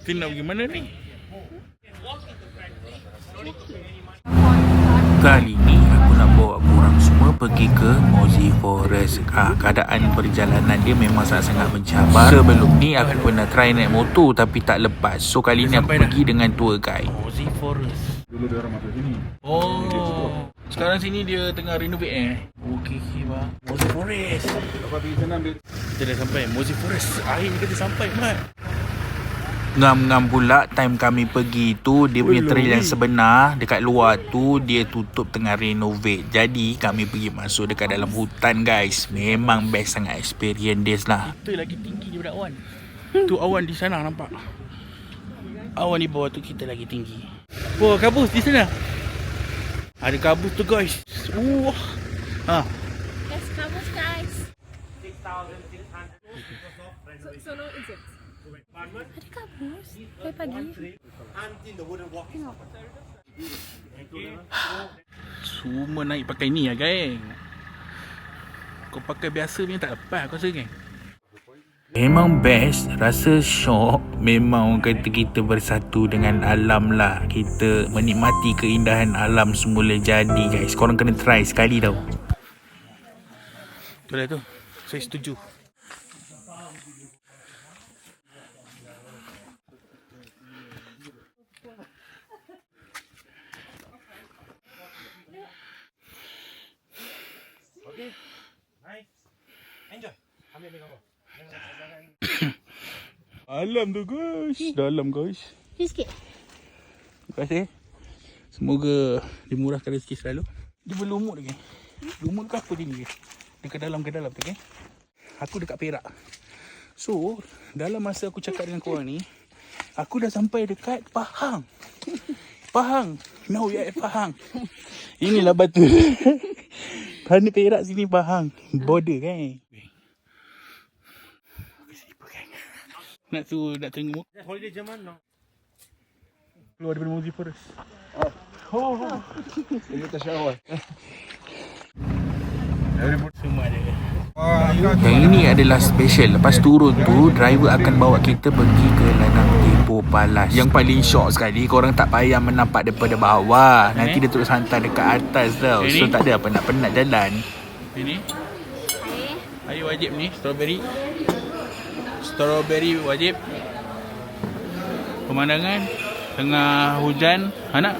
Kita nak pergi mana ni? Kali ni aku nak bawa korang semua pergi ke Mozi Forest. Keadaan perjalanan dia memang sangat-sangat mencabar. Sebelum ni aku pernah try naik motor tapi tak lepas. So kali ni aku pergi dengan tour guide. Mozi Forest. Dulu dia orang masuk sini. Oh, sekarang sini dia tengah renovate Okey bang. Mozi Forest. Lepas pergi sana ambil. Kita dah sampai Mozi Forest. Akhirnya kita sampai, Mat. Ngam-ngam pula time kami pergi tu, dia punya trail yang sebenar dekat luar tu dia tutup tengah renovate. Jadi kami pergi masuk dekat dalam hutan guys. Memang best sangat experience dia lah. Itu lagi tinggi daripada awan. Tu awan di sana nampak. Awan di bawah tu kita lagi tinggi. Wah, kabus di sana. Ada kabus tu guys. Wah. Yes, kabus guys. 6,600. So no insects. Ada kabus. Pagi-pagi. Tengok. Semua naik pakai ni lah geng. Kau pakai biasa punya tak lepas aku rasa geng. Memang best, rasa syok. Memang orang kata kita bersatu dengan alam lah. Kita menikmati keindahan alam semula jadi guys. Korang kena try sekali tau. Betul lah tu, saya setuju. Okay, nice. Enjoy. Ambil ni kau. Alam tu guys, dalam guys. Sikit. Terima kasih. Semoga dimurahkan rezeki selalu. Dia berlumut lagi. Lumut ke apa dia ni? Dekat dalam ke dalam tu kan? Aku dekat Perak. So, dalam masa aku cakap dengan korang ni, aku dah sampai dekat Pahang. Pahang. Now we are at Pahang. Inilah batu. Tanah Perak sini Pahang. Border kan? Nak tengok Holiday zaman no. keluar daripada Mozi Forest. Ini tak syawal. Semua ada. Yang ini adalah special. Lepas turun tu, driver akan bawa kita pergi ke ladang Ipoh Palas. Yang paling syok sekali, korang tak payah menampak daripada bawah. Nanti dia terus hantar dekat atas tau. So tak ada apa nak penat jalan. Ini air wajib ni, strawberry. Strawberry wajib. Pemandangan tengah hujan, anak.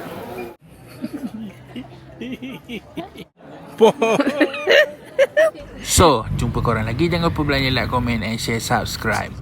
So, jumpa korang lagi. Jangan lupa belanja, like, comment and share, subscribe.